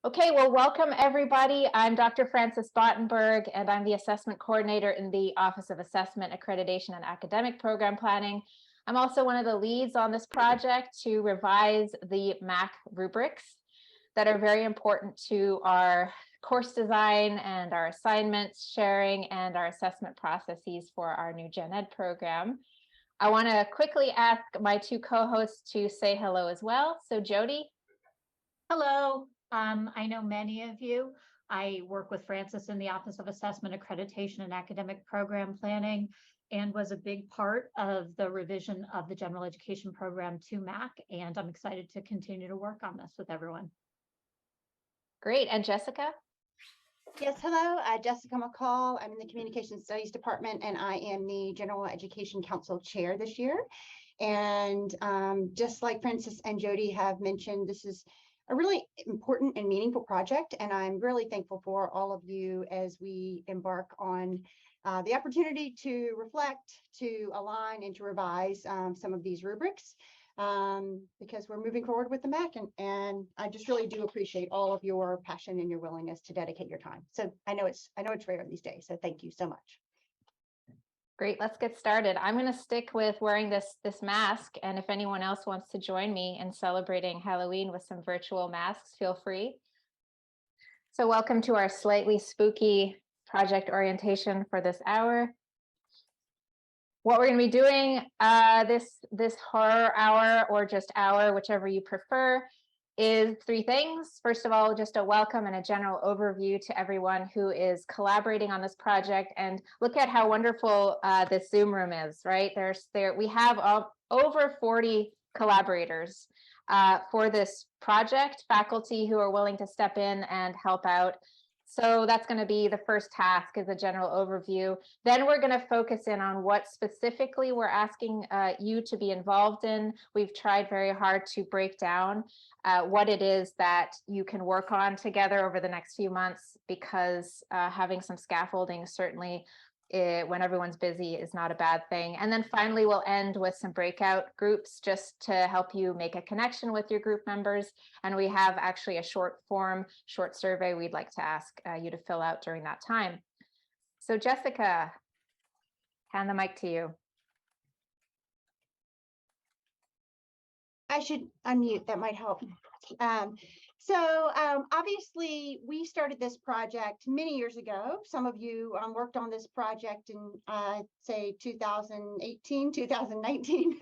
Okay, well, welcome everybody. I'm Dr. Frances Bottenberg, and I'm the assessment coordinator in the Office of Assessment, Accreditation, and Academic Program Planning. I'm also one of the leads on this project to revise the MAC rubrics that are very important to our course design and our assignments sharing and our assessment processes for our new Gen Ed program. I want to quickly ask my two co-hosts to say hello as well. So Jody. Hello. I know many of you. I work with Frances in the Office of Assessment, Accreditation, and Academic Program Planning, and was a big part of the revision of the general education program to MAC. And I'm excited to continue to work on this with everyone. Great. And Jessica? Yes, hello, Jessica McCall. I'm in the Communication Studies Department, and I am the General Education Council Chair this year. And just like Frances and Jody have mentioned, this is a really important and meaningful project, and I'm really thankful for all of you as we embark on the opportunity to reflect, to align, and to revise some of these rubrics because we're moving forward with the MAC, and I just really do appreciate all of your passion and your willingness to dedicate your time. So I know it's rare these days, so thank you so much. Great, let's get started. I'm going to stick with wearing this mask, and if anyone else wants to join me in celebrating Halloween with some virtual masks, feel free. So welcome to our slightly spooky project orientation for this hour. What we're going to be doing this horror hour, or just hour, whichever you prefer, is three things. First of all, just a welcome and a general overview to everyone who is collaborating on this project, and look at how wonderful this Zoom room is, right? We have over 40 collaborators for this project, faculty who are willing to step in and help out. So that's going to be the first task, is a general overview. Then we're going to focus in on what specifically we're asking you to be involved in. We've tried very hard to break down what it is that you can work on together over the next few months, because having some scaffolding certainly when everyone's busy is not a bad thing. And then finally, we'll end with some breakout groups just to help you make a connection with your group members. And we have actually a short survey we'd like to ask you to fill out during that time. So Jessica, hand the mic to you. I should unmute, that might help. Obviously, we started this project many years ago. Some of you worked on this project in, say, 2018, 2019.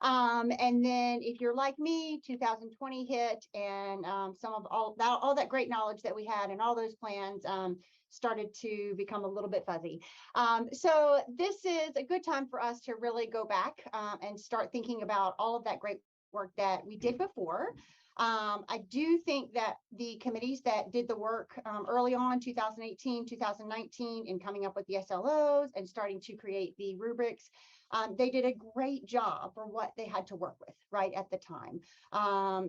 And then if you're like me, 2020 hit, and some of all that great knowledge that we had and all those plans started to become a little bit fuzzy. So this is a good time for us to really go back and start thinking about all of that great work that we did before. I do think that the committees that did the work early on, 2018, 2019, in coming up with the SLOs and starting to create the rubrics, they did a great job for what they had to work with right at the time.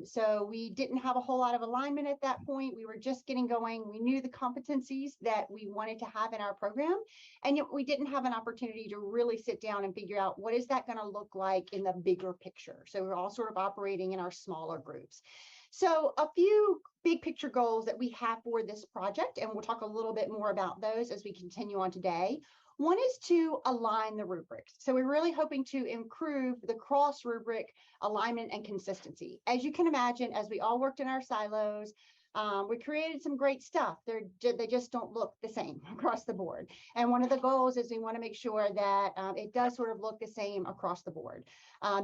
So we didn't have a whole lot of alignment at that point. We were just getting going. We knew the competencies that we wanted to have in our program, and yet we didn't have an opportunity to really sit down and figure out what is that going to look like in the bigger picture. So we're all sort of operating in our smaller groups. So a few big picture goals that we have for this project, and we'll talk a little bit more about those as we continue on today. One is to align the rubrics. So we're really hoping to improve the cross rubric alignment and consistency. As you can imagine, as we all worked in our silos, we created some great stuff. They just don't look the same across the board. And one of the goals is we want to make sure that it does sort of look the same across the board.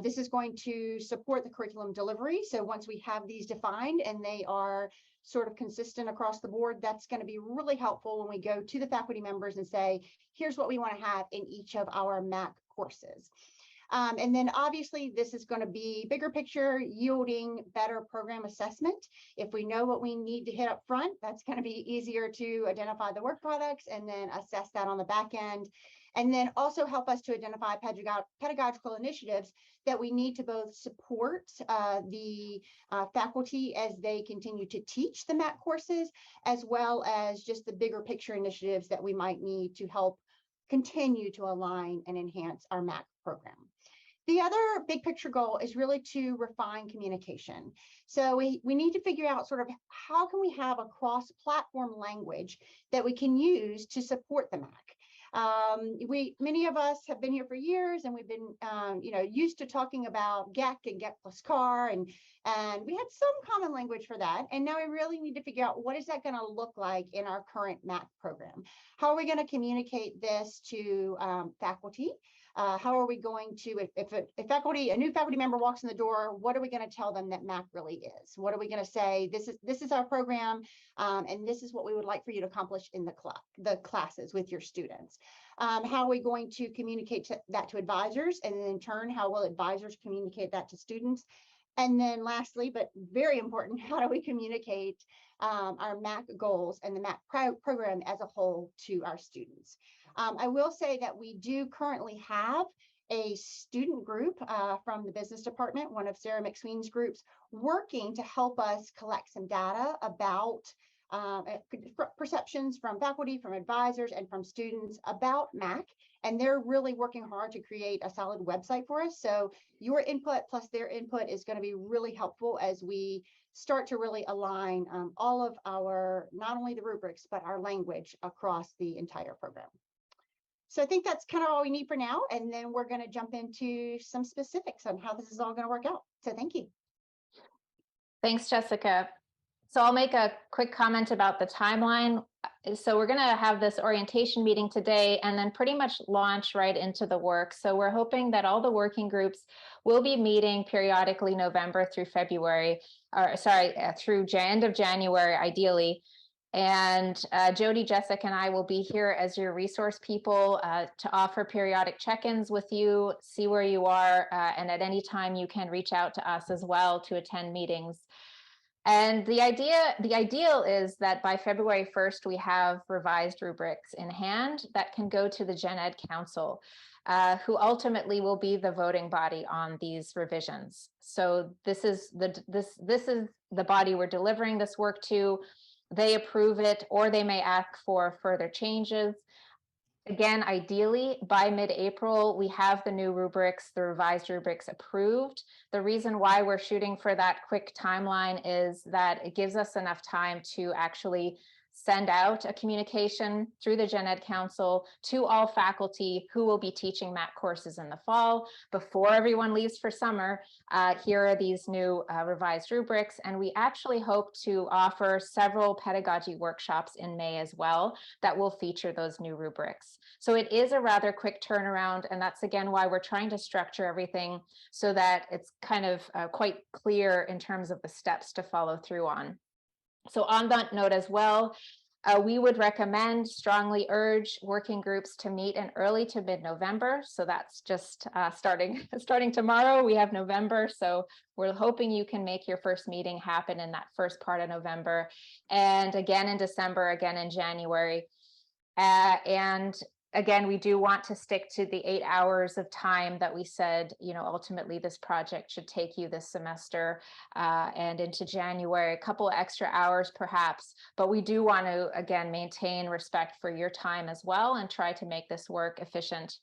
This is going to support the curriculum delivery. So once we have these defined and they are sort of consistent across the board, that's going to be really helpful when we go to the faculty members and say, here's what we want to have in each of our MAC courses. And then obviously this is going to be bigger picture, yielding better program assessment. If we know what we need to hit up front, that's going to be easier to identify the work products and then assess that on the back end. And then also help us to identify pedagogical initiatives that we need to both support the faculty as they continue to teach the MAC courses, as well as just the bigger picture initiatives that we might need to help continue to align and enhance our MAC program. The other big picture goal is really to refine communication. So we need to figure out sort of how can we have a cross-platform language that we can use to support the MAC. Many of us have been here for years, and we've been used to talking about GEC and GEC plus CAR, and we had some common language for that. And now we really need to figure out what is that going to look like in our current MAC program. How are we going to communicate this to faculty? How are we going to, if a new faculty member walks in the door, what are we going to tell them that MAC really is? What are we going to say? This is our program, and this is what we would like for you to accomplish in the classes with your students. How are we going to communicate that to advisors? And then in turn, how will advisors communicate that to students? And then lastly, but very important, how do we communicate our MAC goals and the MAC program as a whole to our students? I will say that we do currently have a student group from the business department, one of Sarah McSween's groups, working to help us collect some data about perceptions from faculty, from advisors, and from students about MAC. And they're really working hard to create a solid website for us. So your input plus their input is going to be really helpful as we start to really align all of our, not only the rubrics, but our language across the entire program. So I think that's kind of all we need for now. And then we're going to jump into some specifics on how this is all going to work out. So thank you. Thanks, Jessica. So I'll make a quick comment about the timeline. So we're going to have this orientation meeting today and then pretty much launch right into the work. So we're hoping that all the working groups will be meeting periodically November through February, or sorry, through end of January, ideally. And Jody, Jessica, and I will be here as your resource people to offer periodic check-ins with you, see where you are, and at any time you can reach out to us as well to attend meetings. And the ideal is that by February 1st, we have revised rubrics in hand that can go to the Gen Ed Council, who ultimately will be the voting body on these revisions. So this is the body we're delivering this work to. They approve it, or they may ask for further changes. Again, ideally, by mid-April, we have the new rubrics, the revised rubrics approved. The reason why we're shooting for that quick timeline is that it gives us enough time to actually send out a communication through the Gen Ed Council to all faculty who will be teaching MAC courses in the fall. Before everyone leaves for summer, here are these new revised rubrics. And we actually hope to offer several pedagogy workshops in May as well that will feature those new rubrics. So it is a rather quick turnaround. And that's again why we're trying to structure everything so that it's kind of quite clear in terms of the steps to follow through on. So on that note as well, we would recommend, strongly urge working groups to meet in early to mid-November. So that's just starting tomorrow. We have November. So we're hoping you can make your first meeting happen in that first part of November, and again in December, again in January. And again, we do want to stick to the 8 hours of time that we said, ultimately this project should take you this semester and into January, a couple extra hours perhaps, but we do want to, again, maintain respect for your time as well and try to make this work efficient.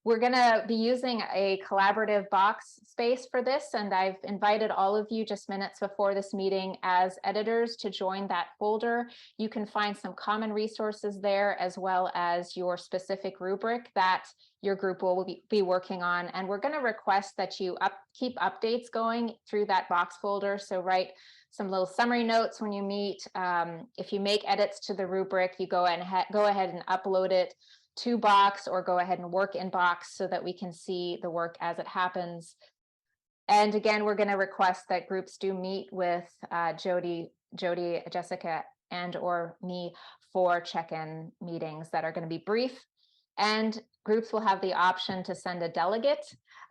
We're going to be using a collaborative box space for this, and I've invited all of you just minutes before this meeting as editors to join that folder. You can find some common resources there, as well as your specific rubric that your group will be working on. And we're going to request that you keep updates going through that box folder. So write some little summary notes when you meet. If you make edits to the rubric, you go ahead and upload it to Box, or go ahead and work in Box so that we can see the work as it happens. And again, we're going to request that groups do meet with Jody, Jessica, and or me for check-in meetings that are going to be brief. And groups will have the option to send a delegate,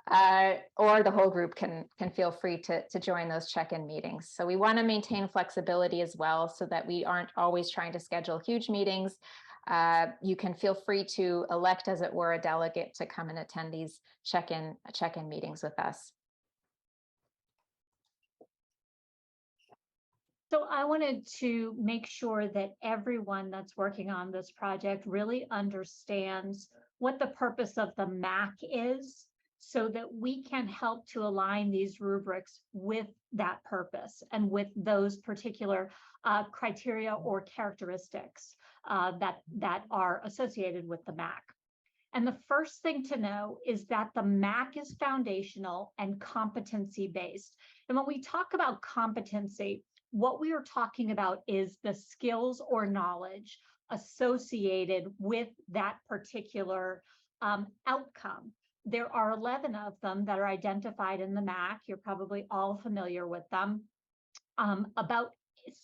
or the whole group can feel free to join those check-in meetings. So we want to maintain flexibility as well, so that we aren't always trying to schedule huge meetings. You can feel free to elect, as it were, a delegate to come and attend these check-in meetings with us. So I wanted to make sure that everyone that's working on this project really understands what the purpose of the MAC is. so that we can help to align these rubrics with that purpose and with those particular criteria or characteristics that are associated with the MAC. And the first thing to know is that the MAC is foundational and competency-based. And when we talk about competency, what we are talking about is the skills or knowledge associated with that particular outcome. There are 11 of them that are identified in the MAC. You're probably all familiar with them. About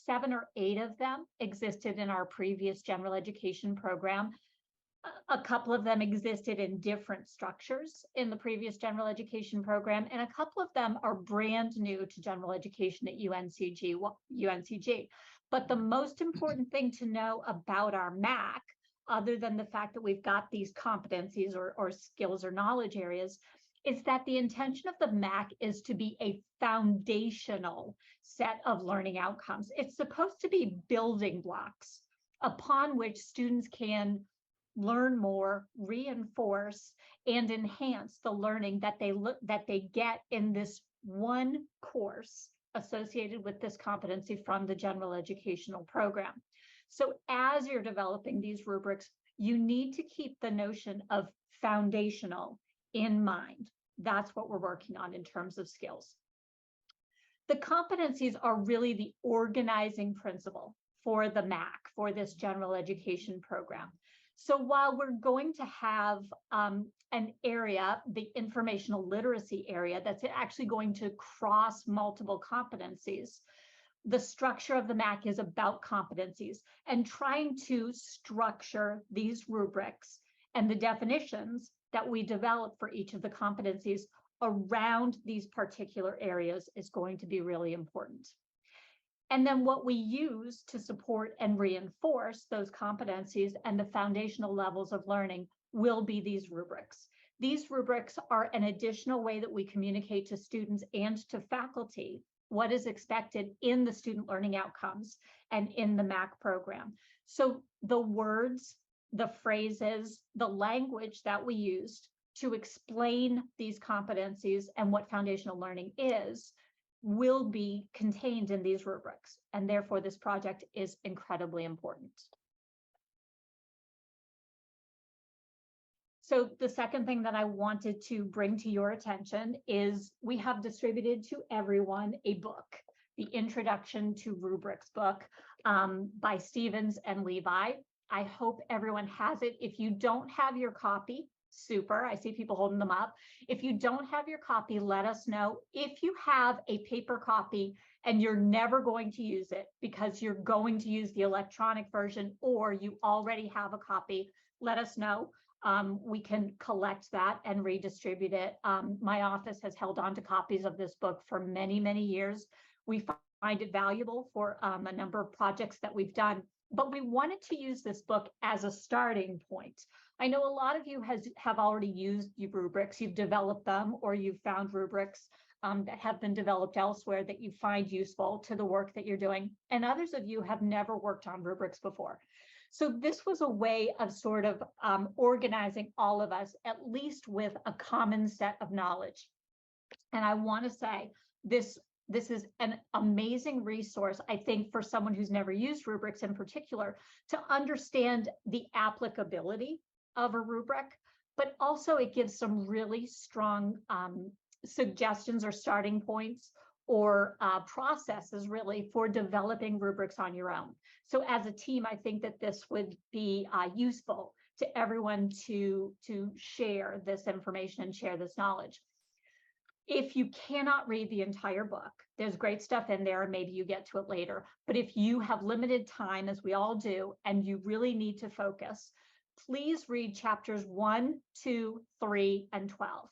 7 or 8 of them existed in our previous general education program. A couple of them existed in different structures in the previous general education program, and a couple of them are brand new to general education at UNCG. But the most important thing to know about our MAC, other than the fact that we've got these competencies or skills or knowledge areas, is that the intention of the MAC is to be a foundational set of learning outcomes. It's supposed to be building blocks upon which students can learn more, reinforce, and enhance the learning that they get in this one course associated with this competency from the general educational program. So as you're developing these rubrics, you need to keep the notion of foundational in mind. That's what we're working on in terms of skills. The competencies are really the organizing principle for the MAC, for this general education program. So while we're going to have an area, the informational literacy area, that's actually going to cross multiple competencies, the structure of the MAC is about competencies and trying to structure these rubrics and the definitions that we develop for each of the competencies around these particular areas is going to be really important. And then what we use to support and reinforce those competencies and the foundational levels of learning will be these rubrics. These rubrics are an additional way that we communicate to students and to faculty what is expected in the student learning outcomes and in the MAC program. So the words, the phrases, the language that we used to explain these competencies and what foundational learning is will be contained in these rubrics, and therefore this project is incredibly important. So the second thing that I wanted to bring to your attention is we have distributed to everyone a book, the Introduction to Rubrics book by Stevens and Levi. I hope everyone has it. If you don't have your copy, super. I see people holding them up. If you don't have your copy, let us know. If you have a paper copy and you're never going to use it because you're going to use the electronic version or you already have a copy, let us know. We can collect that and redistribute it. My office has held on to copies of this book for many, many years. We find it valuable for a number of projects that we've done, but we wanted to use this book as a starting point. I know a lot of you have already used rubrics, you've developed them, or you've found rubrics that have been developed elsewhere that you find useful to the work that you're doing. And others of you have never worked on rubrics before. So this was a way of sort of organizing all of us, at least with a common set of knowledge. And I want to say this is an amazing resource, I think, for someone who's never used rubrics in particular, to understand the applicability of a rubric, but also it gives some really strong suggestions or starting points or processes really for developing rubrics on your own. So as a team, I think that this would be useful to everyone to share this information and share this knowledge. If you cannot read the entire book, there's great stuff in there, and maybe you get to it later. But if you have limited time, as we all do, and you really need to focus, please read chapters 1, 2, 3, and 12.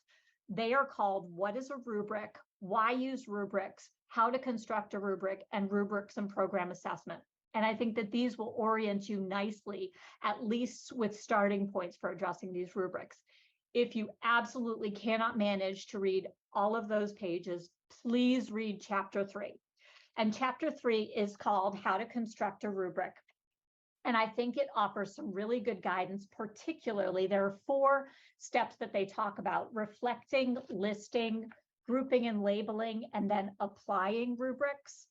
They are called What is a Rubric? Why use rubrics? How to construct a rubric, and rubrics and program assessment. And I think that these will orient you nicely, at least with starting points for addressing these rubrics. If you absolutely cannot manage to read all of those pages, please read chapter 3. And chapter 3 is called How to Construct a Rubric. And I think it offers some really good guidance. Particularly, there are 4 steps that they talk about: reflecting, listing, grouping and labeling, and then applying rubrics.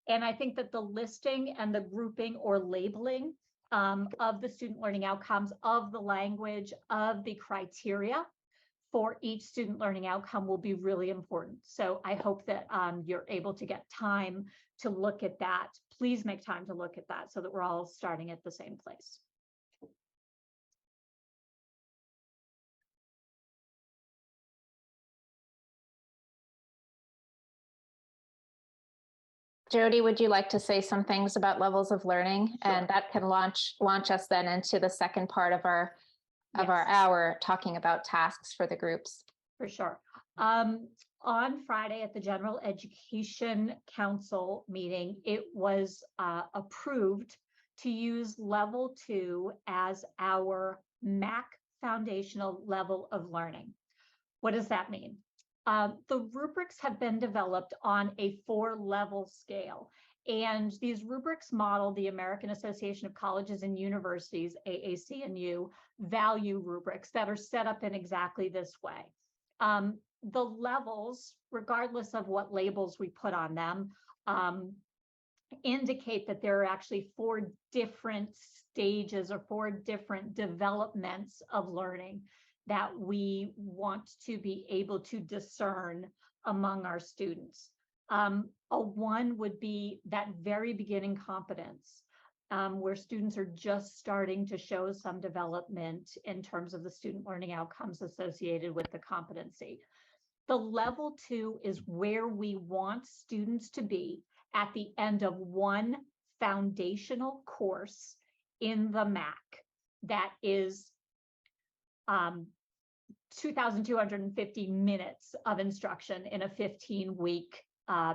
And I think that the listing and the grouping or labeling of the student learning outcomes, of the language, of the criteria for each student learning outcome will be really important. So I hope that you're able to get time to look at that. Please make time to look at that so that we're all starting at the same place. Jody, would you like to say some things about levels of learning? Sure. And that can launch us then into the second part of our Yes. hour, talking about tasks for the groups. For sure. On Friday at the General Education Council meeting, it was approved to use level 2 as our MAC foundational level of learning. What does that mean? The rubrics have been developed on a 4-level scale. And these rubrics model the American Association of Colleges and Universities, AAC&U, value rubrics that are set up in exactly this way. The levels, regardless of what labels we put on them, indicate that there are actually 4 different stages or 4 different developments of learning that we want to be able to discern among our students. A 1 would be that very beginning competence, where students are just starting to show some development in terms of the student learning outcomes associated with the competency. The level 2 is where we want students to be at the end of 1 foundational course in the MAC that is 2,250 minutes of instruction in a 15-week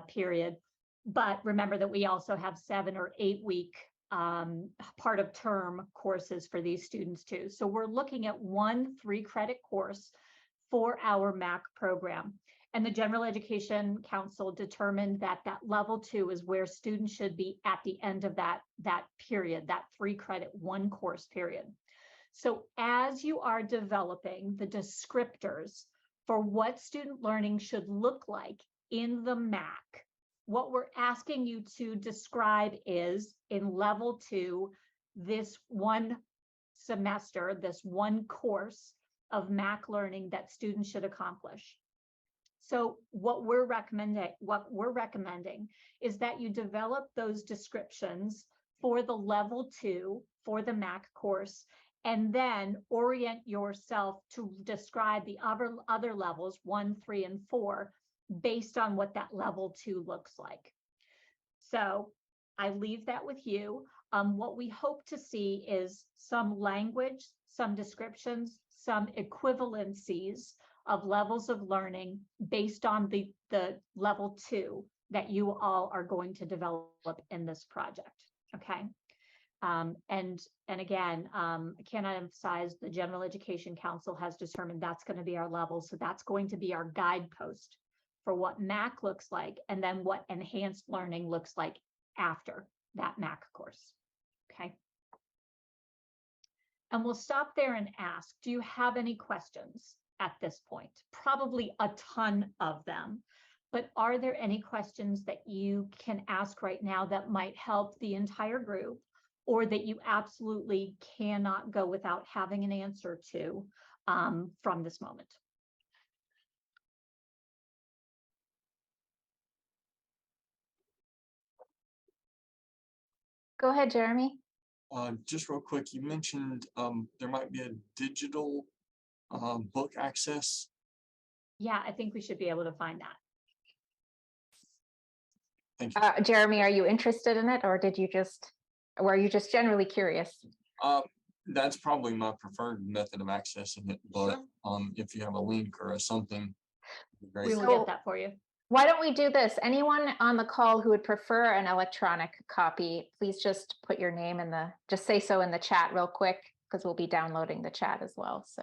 period. But remember that we also have 7 or 8 week part of term courses for these students too. So we're looking at 1 3-credit course for our MAC program. And the General Education Council determined that that level 2 is where students should be at the end of that period, that 3-credit 1 course period. So as you are developing the descriptors for what student learning should look like in the MAC, what we're asking you to describe is, in level 2, this 1 semester, this 1 course of MAC learning that students should accomplish. So what we're recommending is that you develop those descriptions for the level 2 for the MAC course, and then orient yourself to describe the other levels 1, 3, and 4 based on what that level 2 looks like. So I leave that with you. What we hope to see is some language, some descriptions, some equivalencies of levels of learning based on the level 2 that you all are going to develop in this project. Okay. And again, I cannot emphasize, the General Education Council has determined that's going to be our level. So that's going to be our guidepost for what MAC looks like, and then what enhanced learning looks like after that MAC course. Okay. And we'll stop there and ask, do you have any questions at this point? Probably a ton of them, but are there any questions that you can ask right now that might help the entire group, or that you absolutely cannot go without having an answer to from this moment? Go ahead, Jeremy. Just real quick, you mentioned there might be a digital book access. Yeah, I think we should be able to find that. Thank you. Jeremy, are you interested in it, or were you just generally curious? That's probably my preferred method of accessing it, but if you have a link or something, great. We will get that for you. Why don't we do this? Anyone on the call who would prefer an electronic copy, please just put your name just say so in the chat real quick, because we'll be downloading the chat as well. So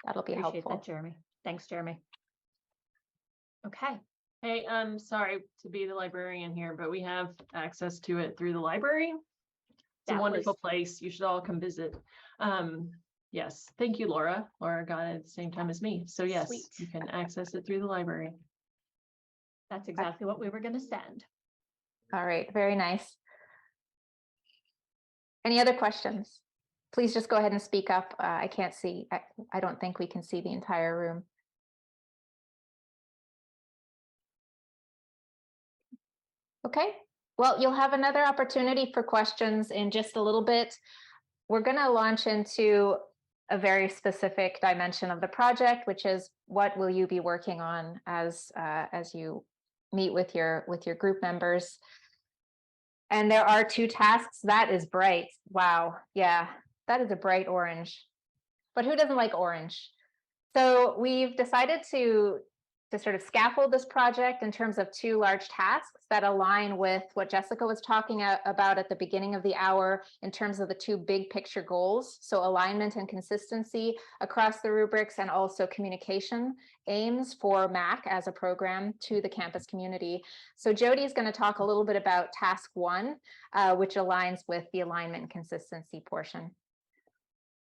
that'll be Appreciate helpful. that, Jeremy. Thanks, Jeremy. Okay. Hey, I'm sorry to be the librarian here, but we have access to it through the library. It's a That wonderful was- place. You should all come visit. Yes, thank you, Laura. Laura got it at the same time as me. So yes, Sweet. you can access it through the library. That's exactly what we were going to send. All right, very nice. Any other questions? Please just go ahead and speak up. I can't see. I don't think we can see the entire room. Okay, well, you'll have another opportunity for questions in just a little bit. We're going to launch into a very specific dimension of the project, which is what will you be working on as you meet with your group members. And there are 2 tasks. That is bright. Wow. Yeah, that is a bright orange. But who doesn't like orange? So we've decided to sort of scaffold this project in terms of 2 large tasks that align with what Jessica was talking about at the beginning of the hour in terms of the 2 big picture goals. So alignment and consistency across the rubrics, and also communication aims for MAC as a program to the campus community. So Jody is going to talk a little bit about task 1, which aligns with the alignment and consistency portion.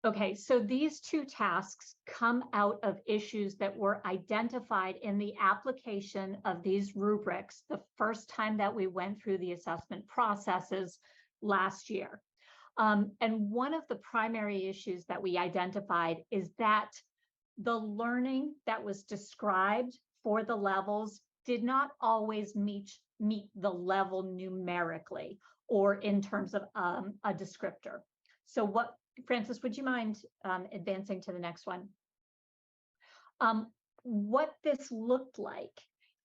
Okay, so these 2 tasks come out of issues that were identified in the application of these rubrics the first time that we went through the assessment processes last year. And one of the primary issues that we identified is that the learning that was described for the levels did not always meet the level numerically or in terms of a descriptor. So Francis, would you mind advancing to the next one? What this looked like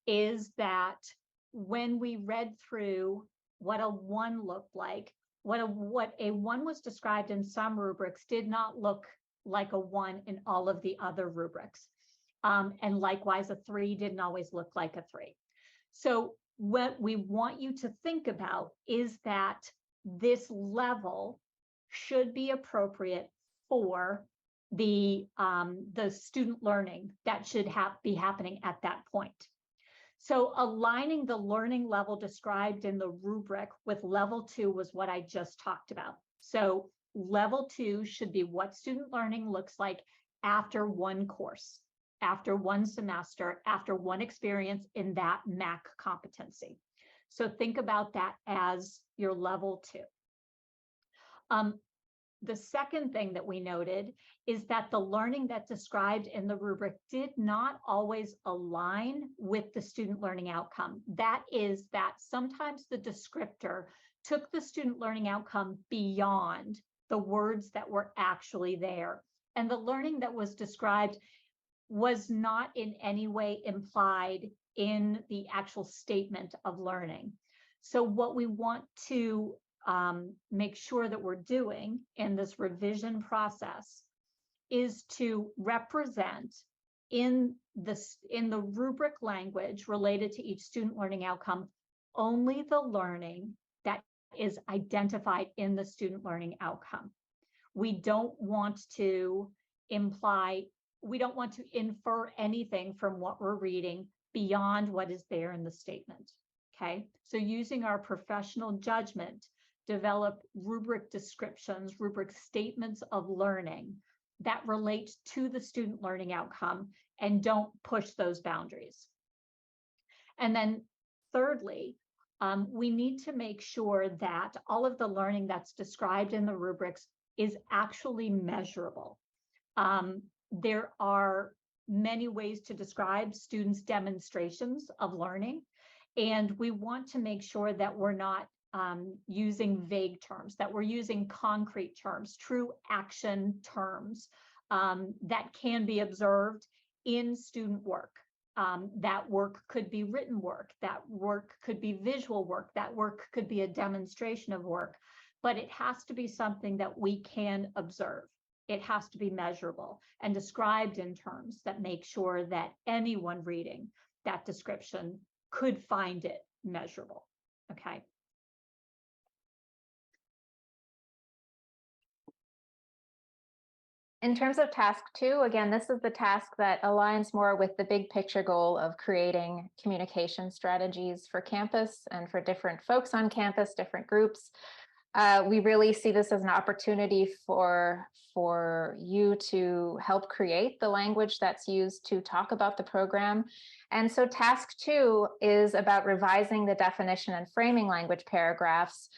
is that when we read through what a 1 looked like, what a 1 was described in some rubrics did not look like a 1 in all of the other rubrics. And likewise, a 3 didn't always look like a 3. So what we want you to think about is that this level should be appropriate for the student learning that should be happening at that point. So aligning the learning level described in the rubric with level 2 was what I just talked about. So level 2 should be what student learning looks like after 1 course, after 1 semester, after 1 experience in that MAC competency. So think about that as your level 2. The second thing that we noted is that the learning that's described in the rubric did not always align with the student learning outcome. That is that sometimes the descriptor took the student learning outcome beyond the words that were actually there. And the learning that was described was not in any way implied in the actual statement of learning. So what we want to make sure that we're doing in this revision process is to represent in the rubric language related to each student learning outcome only the learning that is identified in the student learning outcome. We don't want to infer anything from what we're reading beyond what is there in the statement. Okay, so using our professional judgment, develop rubric descriptions, rubric statements of learning that relate to the student learning outcome and don't push those boundaries. And then thirdly, we need to make sure that all of the learning that's described in the rubrics is actually measurable. There are many ways to describe students' demonstrations of learning, and we want to make sure that we're not using vague terms, that we're using concrete terms, true action terms that can be observed in student work. That work could be written work, that work could be visual work, that work could be a demonstration of work, but it has to be something that we can observe. It has to be measurable and described in terms that make sure that anyone reading that description could find it measurable. Okay. In terms of task 2, again, this is the task that aligns more with the big picture goal of creating communication strategies for campus and for different folks on campus, different groups. We really see this as an opportunity for you to help create the language that's used to talk about the program. And so task 2 is about revising the definition and framing language paragraphs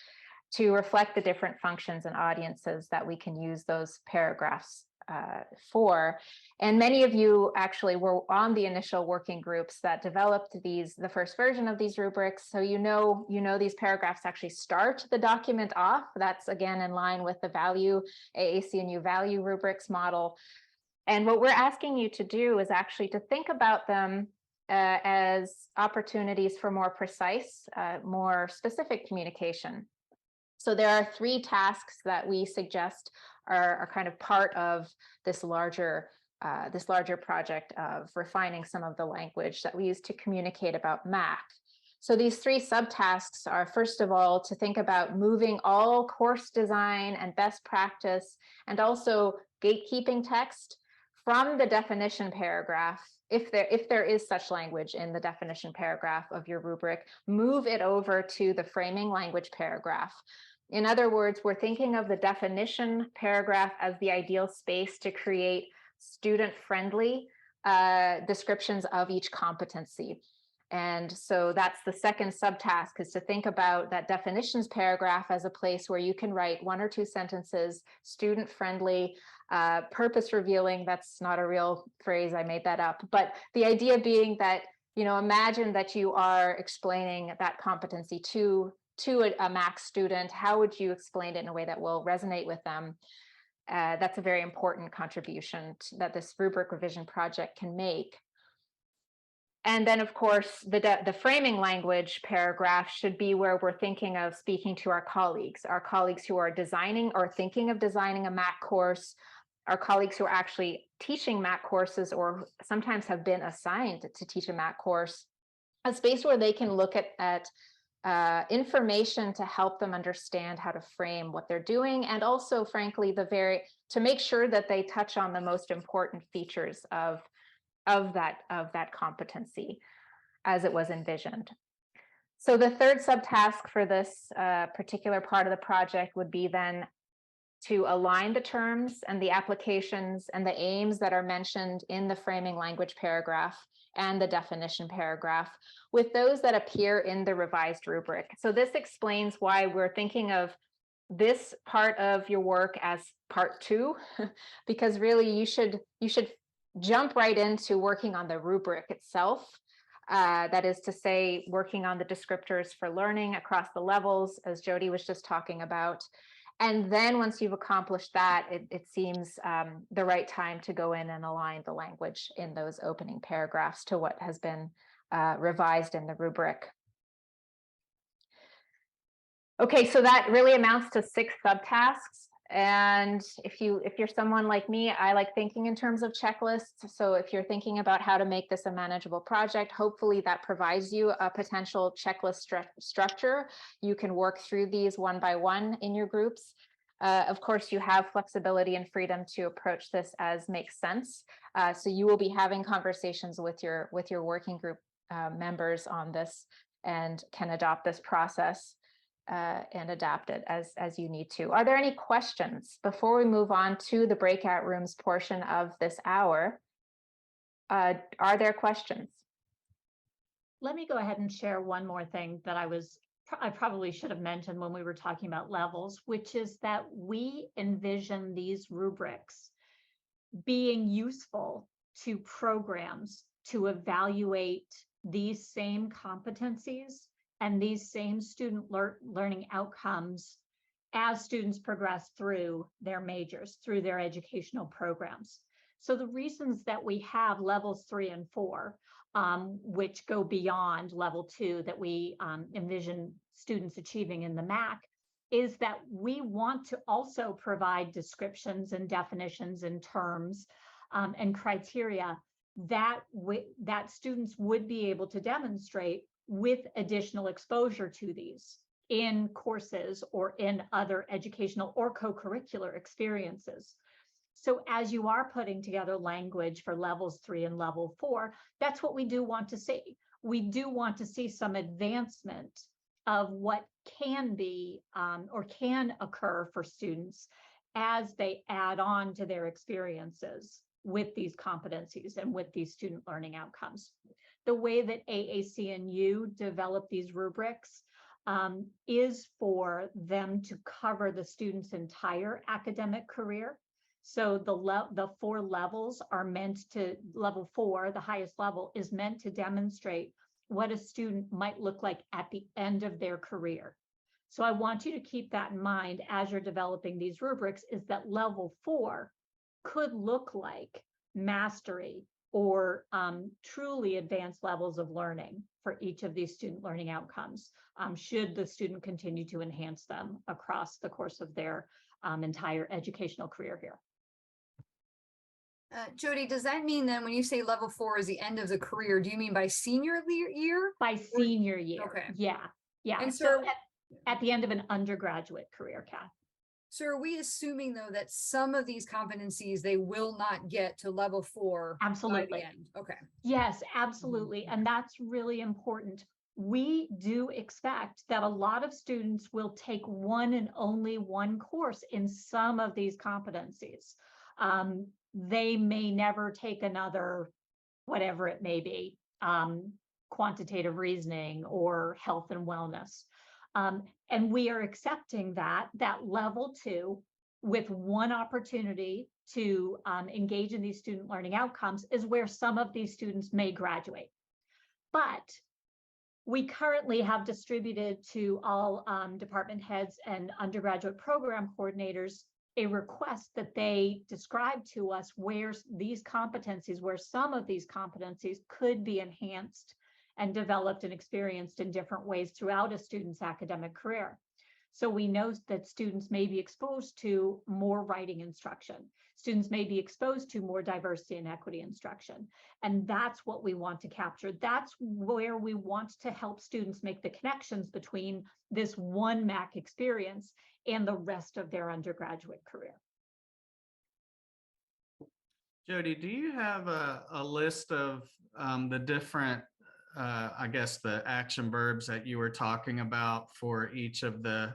to reflect the different functions and audiences that we can use those paragraphs for. And many of you actually were on the initial working groups that developed the first version of these rubrics. So you know these paragraphs actually start the document off. That's again in line with the AAC&U value rubrics model. And what we're asking you to do is actually to think about them as opportunities for more precise, more specific communication. So there are 3 tasks that we suggest are kind of part of this larger project of refining some of the language that we use to communicate about MAC. So these 3 subtasks are, first of all, to think about moving all course design and best practice and also gatekeeping text from the definition paragraph, if there is such language in the definition paragraph of your rubric, move it over to the framing language paragraph. In other words, we're thinking of the definition paragraph as the ideal space to create student-friendly descriptions of each competency. And so that's the second subtask, is to think about that definitions paragraph as a place where you can write 1 or 2 sentences, student-friendly, purpose revealing. That's not a real phrase, I made that up. But the idea being that, imagine that you are explaining that competency to a MAC student. How would you explain it in a way that will resonate with them? That's a very important contribution that this rubric revision project can make. And then, of course, the framing language paragraph should be where we're thinking of speaking to our colleagues who are designing or thinking of designing a MAC course, our colleagues who are actually teaching MAC courses or sometimes have been assigned to teach a MAC course, a space where they can look at information to help them understand how to frame what they're doing, and also, frankly, to make sure that they touch on the most important features of that competency as it was envisioned. So the third subtask for this particular part of the project would be then to align the terms and the applications and the aims that are mentioned in the framing language paragraph and the definition paragraph with those that appear in the revised rubric. So this explains why we're thinking of this part of your work as part 2, because really you should jump right into working on the rubric itself. That is to say, working on the descriptors for learning across the levels, as Jody was just talking about. And then once you've accomplished that, it seems the right time to go in and align the language in those opening paragraphs to what has been revised in the rubric. Okay, so that really amounts to 6 subtasks. And if you're someone like me, I like thinking in terms of checklists. So if you're thinking about how to make this a manageable project, hopefully that provides you a potential checklist structure. You can work through these one by one in your groups. Of course, you have flexibility and freedom to approach this as makes sense. So you will be having conversations with your working group members on this and can adopt this process and adapt it as you need to. Are there any questions before we move on to the breakout rooms portion of this hour? Are there questions? Let me go ahead and share one more thing that I probably should have mentioned when we were talking about levels, which is that we envision these rubrics being useful to programs to evaluate these same competencies and these same student learning outcomes as students progress through their majors, through their educational programs. So the reasons that we have levels 3 and 4, which go beyond level 2 that we envision students achieving in the MAC, is that we want to also provide descriptions and definitions and terms and criteria that students would be able to demonstrate with additional exposure to these in courses or in other educational or co-curricular experiences. So as you are putting together language for levels 3 and level 4, that's what we do want to see. We do want to see some advancement of what can be or can occur for students as they add on to their experiences with these competencies and with these student learning outcomes. The way that AAC&U develop these rubrics is for them to cover the student's entire academic career. So the 4 levels are meant to, level 4, the highest level, is meant to demonstrate what a student might look like at the end of their career. So I want you to keep that in mind as you're developing these rubrics, is that level 4 could look like mastery or truly advanced levels of learning for each of these student learning outcomes, should the student continue to enhance them across the course of their entire educational career here. Jody, does that mean then when you say level 4 is the end of the career, do you mean by senior year? By senior year, Okay. yeah. And So at the end of an undergraduate career, Kath. So are we assuming though that some of these competencies they will not get to level 4 by the Absolutely. end? Okay. Yes, absolutely. And that's really important. We do expect that a lot of students will take one and only one course in some of these competencies. They may never take another, whatever it may be, quantitative reasoning or health and wellness. And we are accepting that level 2 with one opportunity to engage in these student learning outcomes is where some of these students may graduate. But we currently have distributed to all department heads and undergraduate program coordinators a request that they describe to us where these competencies, where some of these competencies could be enhanced and developed and experienced in different ways throughout a student's academic career. So we know that students may be exposed to more writing instruction. Students may be exposed to more diversity and equity instruction. And that's what we want to capture. That's where we want to help students make the connections between this one MAC experience and the rest of their undergraduate career. Jody, do you have a list of the different, I guess, the action verbs that you were talking about for each of the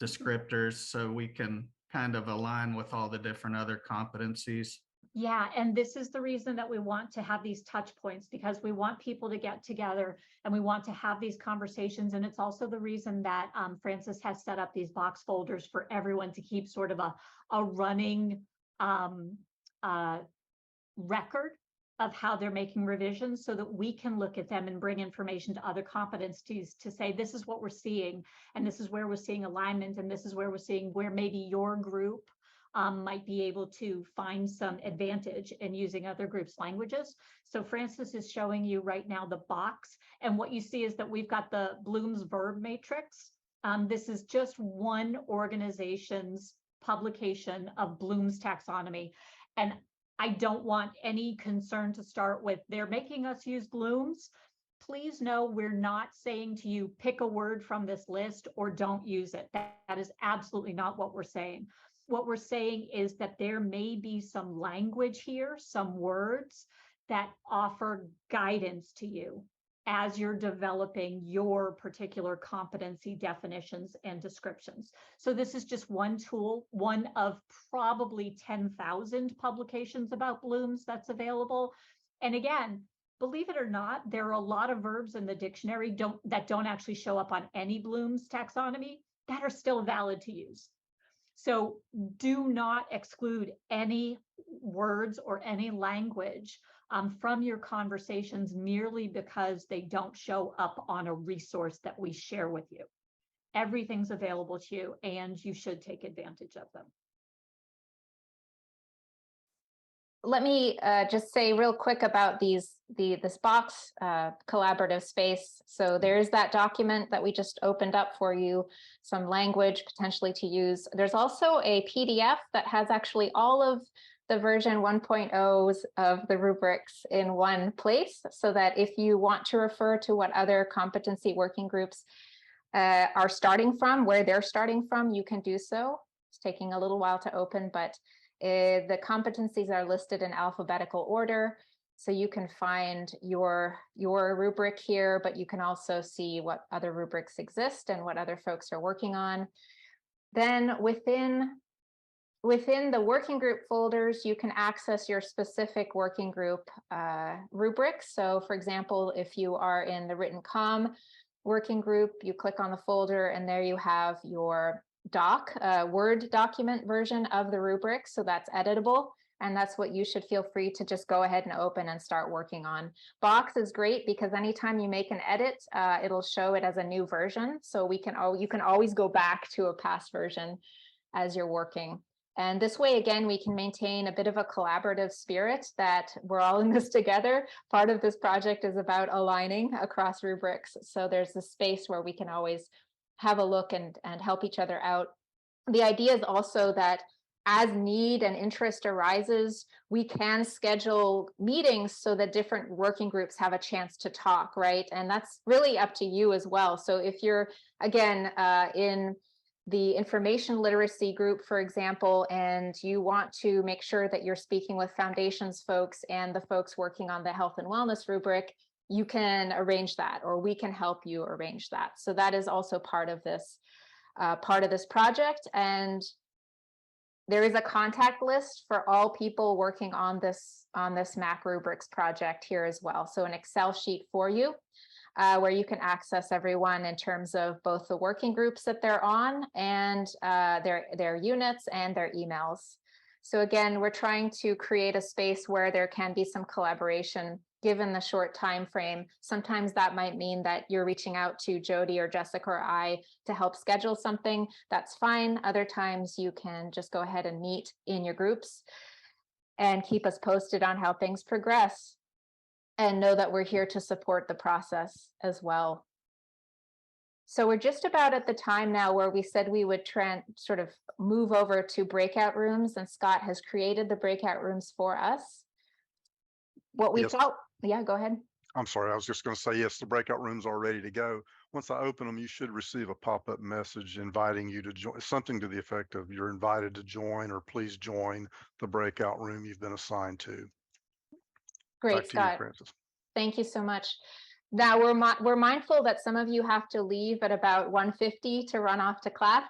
descriptors so we can kind of align with all the different other competencies? Yeah, and this is the reason that we want to have these touch points, because we want people to get together and we want to have these conversations. And it's also the reason that Francis has set up these box folders for everyone to keep sort of a running record of how they're making revisions, so that we can look at them and bring information to other competencies to say, this is what we're seeing, and this is where we're seeing alignment, and this is where we're seeing where maybe your group might be able to find some advantage in using other groups' languages. So Francis is showing you right now the box, and what you see is that we've got the Bloom's verb matrix. This is just one organization's publication of Bloom's taxonomy. And I don't want any concern to start with, they're making us use Bloom's. Please know we're not saying to you, pick a word from this list or don't use it. That is absolutely not what we're saying. What we're saying is that there may be some language here, some words that offer guidance to you as you're developing your particular competency definitions and descriptions. So this is just one tool, one of probably 10,000 publications about Bloom's that's available. And again, believe it or not, there are a lot of verbs in the dictionary that don't actually show up on any Bloom's taxonomy that are still valid to use. So do not exclude any words or any language from your conversations merely because they don't show up on a resource that we share with you. Everything's available to you and you should take advantage of them. Let me just say real quick about this box collaborative space. So there's that document that we just opened up for you, some language potentially to use. There's also a PDF that has actually all of the version 1.0s of the rubrics in one place, so that if you want to refer to what other competency working groups are starting from, where they're starting from, you can do so. It's taking a little while to open, but the competencies are listed in alphabetical order. So you can find your rubric here, but you can also see what other rubrics exist and what other folks are working on. Then within the working group folders, you can access your specific working group rubrics. So for example, if you are in the written comm working group, you click on the folder and there you have your Word document version of the rubric. So that's editable. And that's what you should feel free to just go ahead and open and start working on. Box is great because anytime you make an edit, it'll show it as a new version. So you can always go back to a past version as you're working. And this way, again, we can maintain a bit of a collaborative spirit that we're all in this together. Part of this project is about aligning across rubrics. So there's this space where we can always have a look and help each other out. The idea is also that as need and interest arises, we can schedule meetings so that different working groups have a chance to talk, right? And that's really up to you as well. So if you're, again, in the information literacy group, for example, and you want to make sure that you're speaking with foundations folks and the folks working on the health and wellness rubric, you can arrange that, or we can help you arrange that. So that is also part of this project. And there is a contact list for all people working on this MAC rubrics project here as well. So an Excel sheet for you where you can access everyone in terms of both the working groups that they're on and their units and their emails. So again, we're trying to create a space where there can be some collaboration given the short time frame. Sometimes that might mean that you're reaching out to Jody or Jessica or I to help schedule something. That's fine. Other times you can just go ahead and meet in your groups and keep us posted on how things progress, and know that we're here to support the process as well. So we're just about at the time now where we said we would sort of move over to breakout rooms, and Scott has created the breakout rooms for us. What we thought, yeah, go ahead. I'm sorry, I was just going to say, yes, the breakout rooms are ready to go. Once I open them, you should receive a pop-up message inviting you to join, something to the effect of you're invited to join, or please join the breakout room you've been assigned to. Great, Back to you, Scott. Francis. Thank you so much. Now we're mindful that some of you have to leave at about 1:50 to run off to class.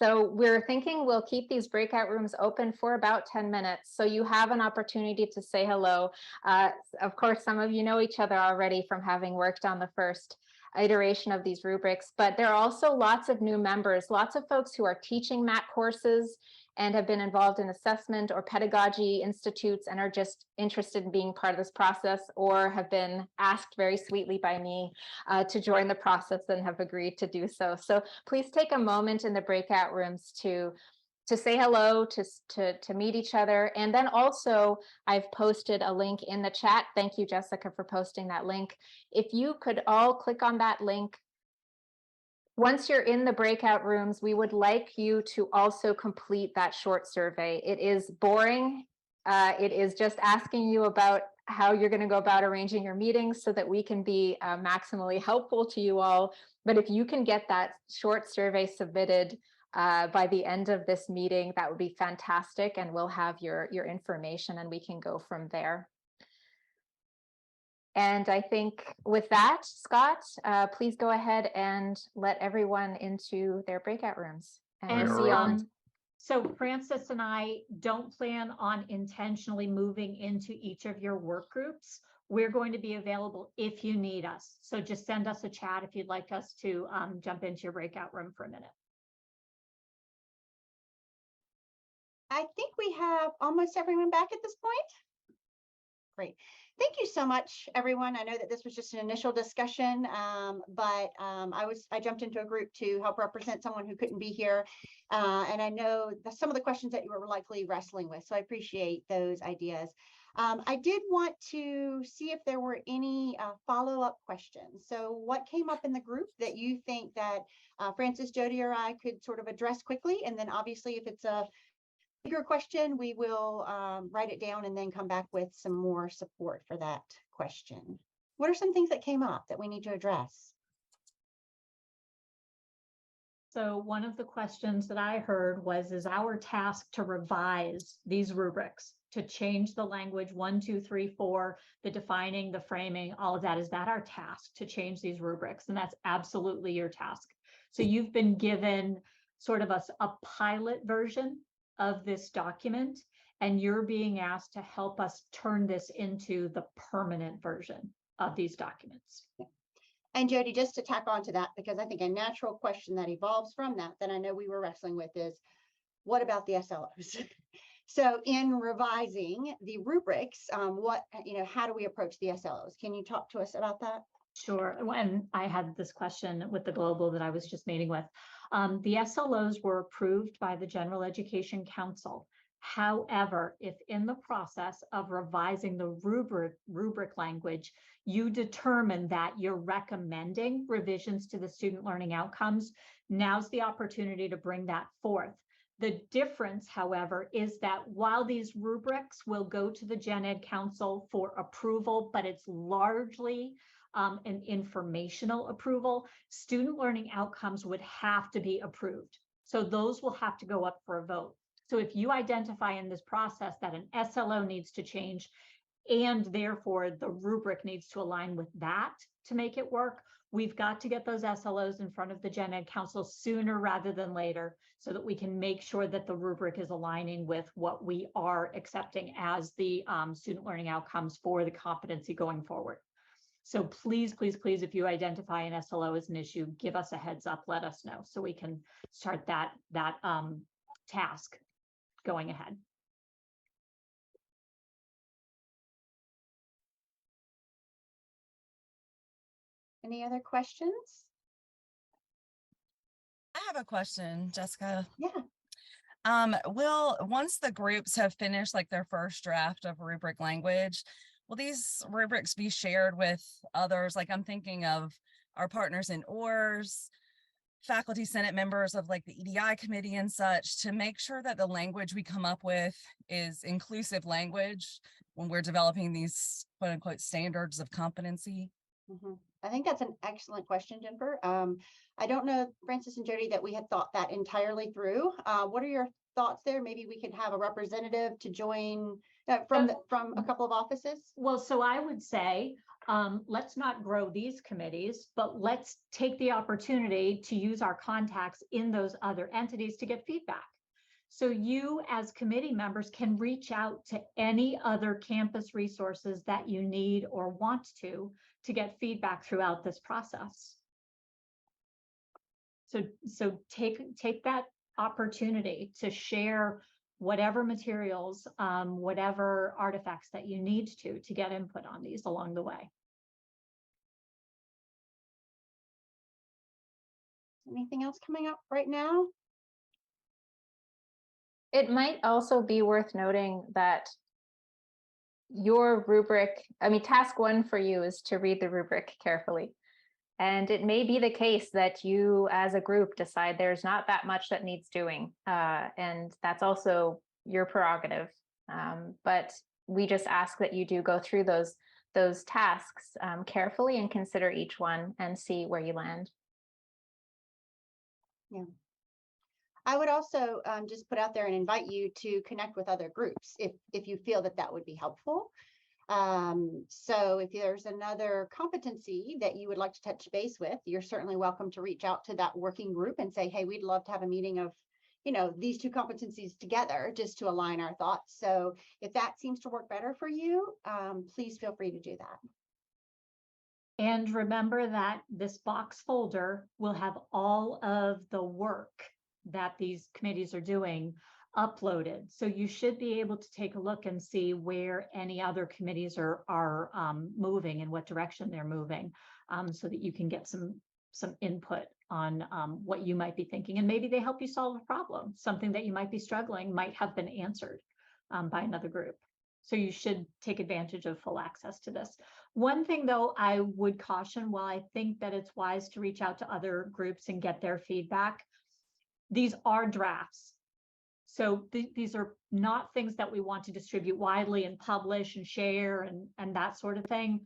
So we're thinking we'll keep these breakout rooms open for about 10 minutes. So you have an opportunity to say hello. Of course, some of you know each other already from having worked on the first iteration of these rubrics, but there are also lots of new members, lots of folks who are teaching MAC courses and have been involved in assessment or pedagogy institutes and are just interested in being part of this process, or have been asked very sweetly by me to join the process and have agreed to do so. So please take a moment in the breakout rooms to say hello, to meet each other. And then also I've posted a link in the chat. Thank you, Jessica, for posting that link. If you could all click on that link. Once you're in the breakout rooms, we would like you to also complete that short survey. It is boring. It is just asking you about how you're going to go about arranging your meetings so that we can be maximally helpful to you all. But if you can get that short survey submitted by the end of this meeting, that would be fantastic. And we'll have your information and we can go from there. And I think with that, Scott, please go ahead and let everyone into their breakout rooms. And we'll see you all. So Francis and I don't plan on intentionally moving into each of your work groups. We're going to be available if you need us. So just send us a chat if you'd like us to jump into your breakout room for a minute. I think we have almost everyone back at this point. Great. Thank you so much, everyone. I know that this was just an initial discussion, but I jumped into a group to help represent someone who couldn't be here. And I know that some of the questions that you were likely wrestling with, so I appreciate those ideas. I did want to see if there were any follow-up questions. So what came up in the group that you think that Francis, Jody, or I could sort of address quickly? And then obviously if it's a bigger question, we will write it down and then come back with some more support for that question. What are some things that came up that we need to address? So one of the questions that I heard was, is our task to revise these rubrics, to change the language 1, 2, 3, 4, the defining, the framing, all of that? Is that our task to change these rubrics? And that's absolutely your task. So you've been given sort of a pilot version of this document, and you're being asked to help us turn this into the permanent version of these documents. And Jody, just to tack on to that, because I think a natural question that evolves from that I know we were wrestling with is, what about the SLOs? So in revising the rubrics, how do we approach the SLOs? Can you talk to us about that? Sure. And I had this question with the global that I was just meeting with. The SLOs were approved by the General Education Council. However, if in the process of revising the rubric language, you determine that you're recommending revisions to the student learning outcomes, now's the opportunity to bring that forth. The difference, however, is that while these rubrics will go to the Gen Ed Council for approval, but it's largely an informational approval, student learning outcomes would have to be approved. So those will have to go up for a vote. So if you identify in this process that an SLO needs to change, and therefore the rubric needs to align with that to make it work, we've got to get those SLOs in front of the Gen Ed Council sooner rather than later, so that we can make sure that the rubric is aligning with what we are accepting as the student learning outcomes for the competency going forward. So please, please, please, if you identify an SLO as an issue, give us a heads up, let us know, so we can start that task going ahead. Any other questions? I have a question, Jessica. Yeah. Once the groups have finished like their first draft of rubric language, will these rubrics be shared with others? Like I'm thinking of our partners in ORS, faculty senate members of like the EDI committee and such, to make sure that the language we come up with is inclusive language when we're developing these quote unquote standards of competency. Mm-hmm. I think that's an excellent question, Jennifer. I don't know, Francis and Jody, that we had thought that entirely through. What are your thoughts there? Maybe we could have a representative to join from a couple of offices. Well, so I would say, let's not grow these committees, but let's take the opportunity to use our contacts in those other entities to get feedback. So you as committee members can reach out to any other campus resources that you need or want to get feedback throughout this process. So take that opportunity to share whatever materials, whatever artifacts that you need to get input on these along the way. Anything else coming up right now? It might also be worth noting that your rubric, task 1 for you is to read the rubric carefully. And it may be the case that you as a group decide there's not that much that needs doing. And that's also your prerogative. But we just ask that you do go through those tasks carefully and consider each one and see where you land. Yeah. I would also just put out there and invite you to connect with other groups if you feel that would be helpful. So if there's another competency that you would like to touch base with, you're certainly welcome to reach out to that working group and say, hey, we'd love to have a meeting of, these two competencies together just to align our thoughts. So if that seems to work better for you, please feel free to do that. And remember that this box folder will have all of the work that these committees are doing uploaded. So you should be able to take a look and see where any other committees are moving and what direction they're moving, so that you can get some input on what you might be thinking. And maybe they help you solve a problem. Something that you might be struggling might have been answered by another group. So you should take advantage of full access to this. One thing, though, I would caution, while I think that it's wise to reach out to other groups and get their feedback, these are drafts. So these are not things that we want to distribute widely and publish and share and that sort of thing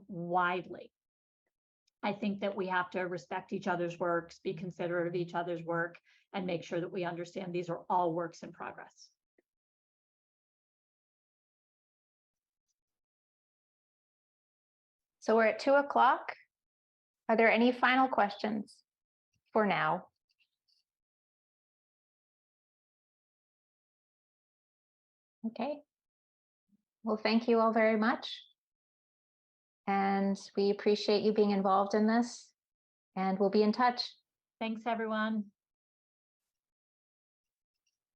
widely. I think that we have to respect each other's works, be considerate of each other's work, and make sure that we understand these are all works in progress. So we're at 2 o'clock. Are there any final questions for now? Okay. Well, thank you all very much. And we appreciate you being involved in this, and we'll be in touch. Thanks, everyone.